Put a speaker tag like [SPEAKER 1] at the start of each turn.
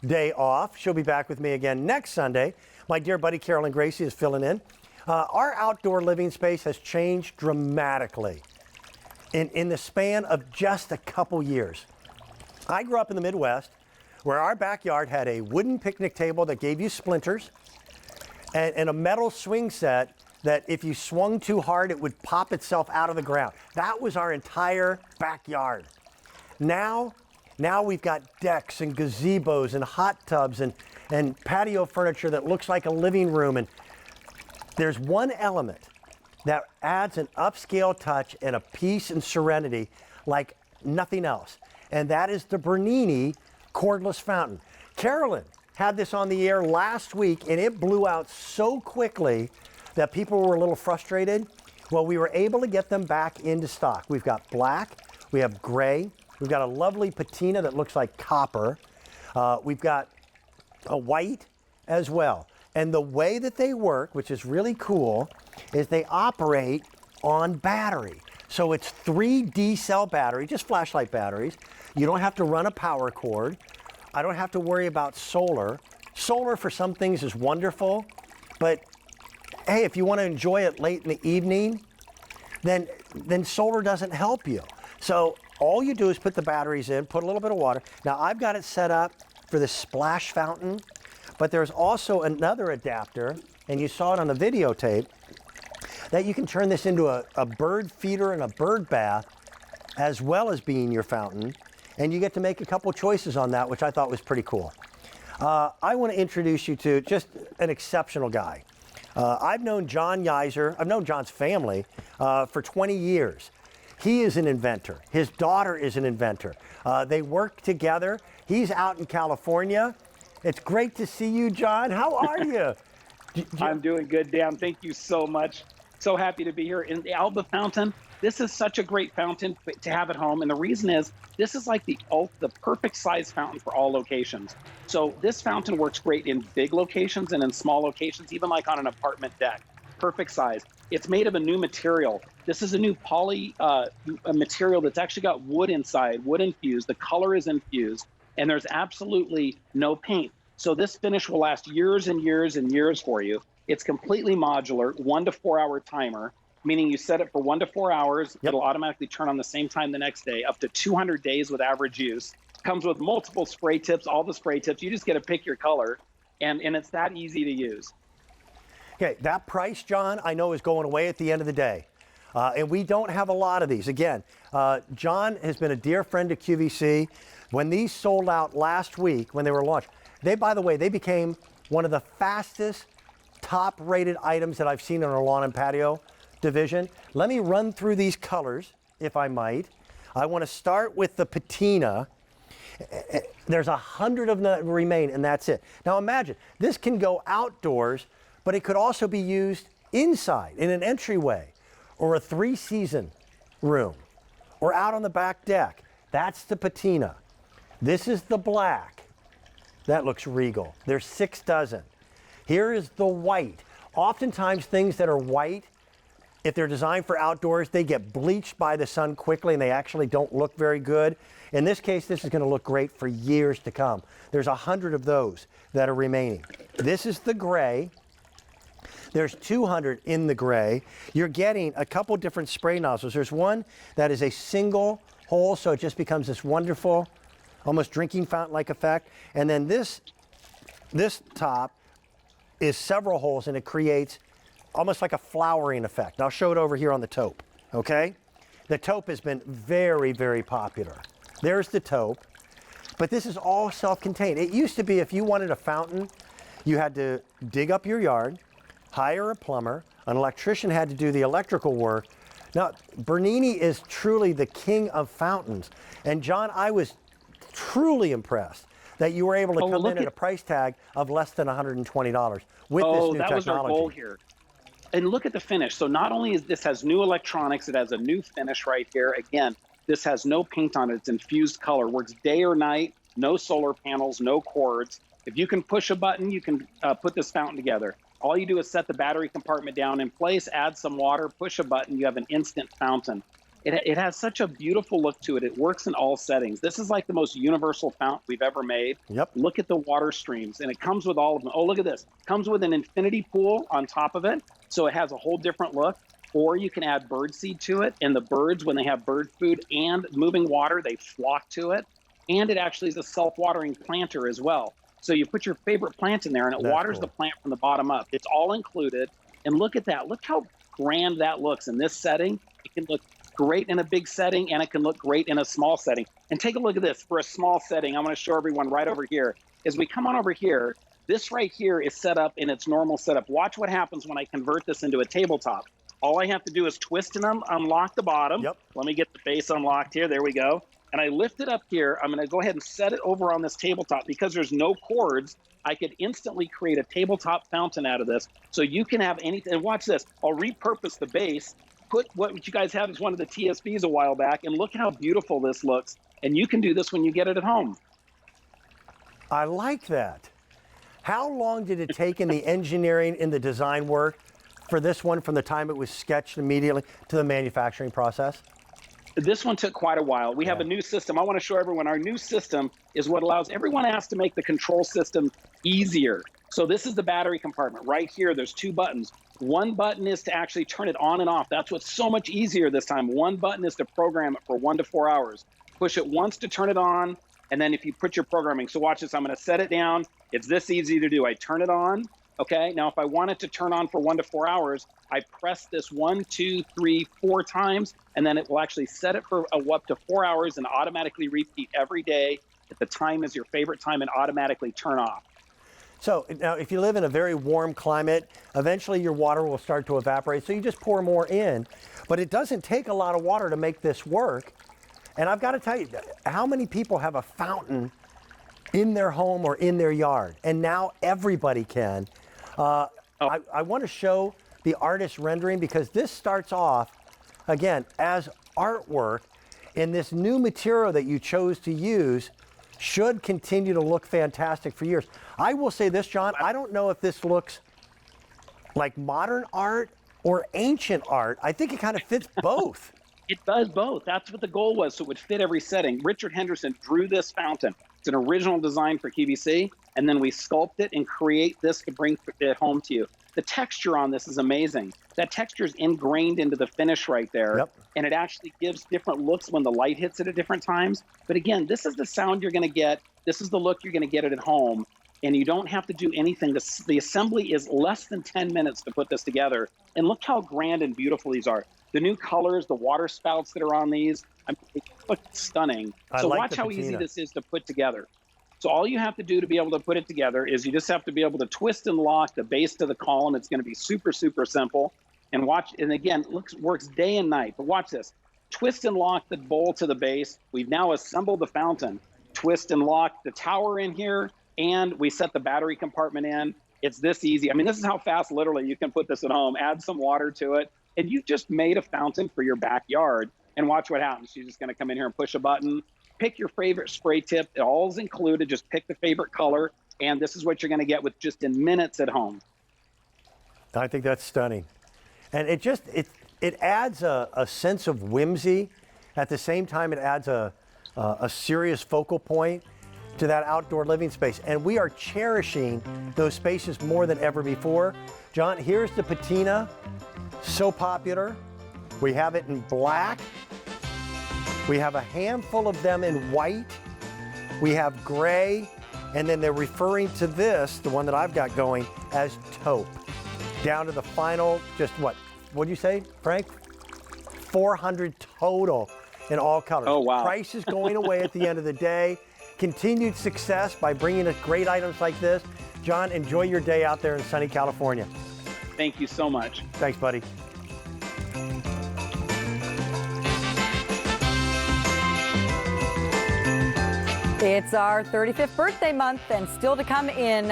[SPEAKER 1] day off. She'll be back with me again next Sunday. My dear buddy Carolyn Gracie is filling in. Our outdoor living space has changed dramatically in the span of just a couple years. I grew up in the Midwest where our backyard had a wooden picnic table that gave you splinters and a metal swing set that if you swung too hard, it would pop itself out of the ground. That was our entire backyard. Now we've got decks and gazebos and hot tubs and patio furniture that looks like a living room. And there's one element that adds an upscale touch and a peace and serenity like nothing else. And that is the Bernini cordless fountain. Carolyn had this on the air last week and it blew out so quickly that people were a little frustrated. Well, we were able to get them back into stock. We've got black, we have gray, we've got a lovely patina that looks like copper. We've got a white as well. And the way that they work, which is really cool, is they operate on battery. So it's 3 D-cell battery, just flashlight batteries. You don't have to run a power cord. I don't have to worry about solar. Solar for some things is wonderful, but hey, if you want to enjoy it late in the evening, then solar doesn't help you. So all you do is put the batteries in, put a little bit of water. Now I've got it set up for the splash fountain, but there's also another adapter, and you saw it on the videotape, that you can turn this into a bird feeder and a bird bath, as well as being your fountain. And you get to make a couple choices on that, which I thought was pretty cool. I want to introduce you to just an exceptional guy. I've known John Geiser, I've known John's family for 20 years. He is an inventor. His daughter is an inventor. They work together. He's out in California. It's great to see you, John. How are you?
[SPEAKER 2] I'm doing good, Dan. Thank you so much. So happy to be here in the Alba fountain. This is such a great fountain to have at home. And the reason is, this is like the perfect size fountain for all locations. So this fountain works great in big locations and in small locations, even like on an apartment deck. Perfect size. It's made of a new material. This is a new poly a material that's actually got wood inside, wood infused. The color is infused, and there's absolutely no paint. So this finish will last years and years and years for you. It's completely modular, 1 to 4 hour timer, meaning you set it for 1 to 4 hours. Yep. It'll automatically turn on the same time the next day, up to 200 days with average use. Comes with multiple spray tips, all the spray tips. You just get to pick your color, and it's that easy to use.
[SPEAKER 1] Okay, that price, John, I know is going away at the end of the day. And we don't have a lot of these. Again, John has been a dear friend to QVC. When these sold out last week, when they were launched, by the way, they became one of the fastest top-rated items that I've seen in our lawn and patio division. Let me run through these colors, if I might. I want to start with the patina. There's 100 of them that remain, and that's it. Now imagine, this can go outdoors, but it could also be used inside in an entryway or a 3-season room or out on the back deck. That's the patina. This is the black. That looks regal. There's 6 dozen. Here is the white. Oftentimes things that are white, if they're designed for outdoors, they get bleached by the sun quickly and they actually don't look very good. In this case, this is going to look great for years to come. There's 100 of those that are remaining. This is the gray. There's 200 in the gray. You're getting a couple different spray nozzles. There's one that is a single hole, so it just becomes this wonderful, almost drinking fountain-like effect. And then this top is several holes, and it creates almost like a flowering effect. I'll show it over here on the taupe, okay? The taupe has been very, very popular. There's the taupe, but this is all self-contained. It used to be if you wanted a fountain, you had to dig up your yard, hire a plumber, an electrician had to do the electrical work. Now, Bernini is truly the king of fountains. And John, I was truly impressed that you were able to come in at a price tag of less than $120 with this new technology.
[SPEAKER 2] That was our goal here. And look at the finish. So not only is this has new electronics, it has a new finish right here. Again, this has no paint on it. It's infused color. Works day or night, no solar panels, no cords. If you can push a button, you can put this fountain together. All you do is set the battery compartment down in place, add some water, push a button, you have an instant fountain. It has such a beautiful look to it. It works in all settings. This is like the most universal fountain we've ever made.
[SPEAKER 1] Yep.
[SPEAKER 2] Look at the water streams, and it comes with all of them. Oh, look at this. Comes with an infinity pool on top of it, so it has a whole different look. Or you can add bird seed to it, and the birds, when they have bird food and moving water, they flock to it. And it actually is a self-watering planter as well. So you put your favorite plant in there, and it waters the plant from the bottom up. It's all included. And look at that. Look how grand that looks in this setting. It can look great in a big setting, and it can look great in a small setting. And take a look at this. For a small setting, I'm going to show everyone right over here. As we come on over here, this right here is set up in its normal setup. Watch what happens when I convert this into a tabletop. All I have to do is twist and unlock the bottom.
[SPEAKER 1] Yep.
[SPEAKER 2] Let me get the base unlocked here. There we go. And I lift it up here. I'm going to go ahead and set it over on this tabletop. Because there's no cords, I could instantly create a tabletop fountain out of this. So you can have anything. And watch this. I'll repurpose the base, put what you guys have as one of the TSBs a while back, and look how beautiful this looks. And you can do this when you get it at home.
[SPEAKER 1] I like that. How long did it take in the engineering and the design work for this one from the time it was sketched immediately to the manufacturing process?
[SPEAKER 2] This one took quite a while. We have a new system. I want to show everyone our new system is what allows everyone has to make the control system easier. So this is the battery compartment. Right here, there's two buttons. One button is to actually turn it on and off. That's what's so much easier this time. One button is to program it for 1 to 4 hours. Push it once to turn it on, and then if you put your programming. So watch this. I'm going to set it down. It's this easy to do. I turn it on. Okay, now if I want it to turn on for 1 to 4 hours, I press this 1, 2, 3, 4 times, and then it will actually set it for up to 4 hours and automatically repeat every day if the time is your favorite time and automatically turn off.
[SPEAKER 1] So now if you live in a very warm climate, eventually your water will start to evaporate, so you just pour more in. But it doesn't take a lot of water to make this work. And I've got to tell you, how many people have a fountain in their home or in their yard? And now everybody can. I want to show the artist rendering because this starts off, again, as artwork, and this new material that you chose to use should continue to look fantastic for years. I will say this, John, I don't know if this looks like modern art or ancient art. I think it kind of fits both.
[SPEAKER 2] It does both. That's what the goal was, so it would fit every setting. Richard Henderson drew this fountain. It's an original design for QVC, and then we sculpt it and create this to bring it home to you. The texture on this is amazing. That texture is ingrained into the finish right there, and it actually gives different looks when the light hits it at different times. But again, this is the sound you're going to get. This is the look you're going to get it at home, and you don't have to do anything. The assembly is less than 10 minutes to put this together, and look how grand and beautiful these are. The new colors, the water spouts that are on these, I mean, they look stunning. So watch how easy this is to put together. So all you have to do to be able to put it together is you just have to be able to twist and lock the base to the column. It's going to be super, super simple. And watch, and again, works day and night. But watch this. Twist and lock the bowl to the base. We've now assembled the fountain. Twist and lock the tower in here, and we set the battery compartment in. It's this easy. I mean, this is how fast, literally, you can put this at home. Add some water to it, and you just made a fountain for your backyard. And watch what happens. She's just going to come in here and push a button. Pick your favorite spray tip. It all is included. Just pick the favorite color, and this is what you're going to get with just in minutes at home.
[SPEAKER 1] I think that's stunning. And it adds a sense of whimsy. At the same time, it adds a serious focal point to that outdoor living space. And we are cherishing those spaces more than ever before. John, here's the patina, so popular. We have it in black. We have a handful of them in white. We have gray. And then they're referring to this, the one that I've got going, as taupe. Down to the final, just what'd you say, Frank? 400 total in all colors.
[SPEAKER 2] Oh, wow.
[SPEAKER 1] Price is going away at the end of the day. Continued success by bringing us great items like this. John, enjoy your day out there in sunny California.
[SPEAKER 2] Thank you so much.
[SPEAKER 1] Thanks, buddy.
[SPEAKER 3] It's our 35th birthday month, and still to come in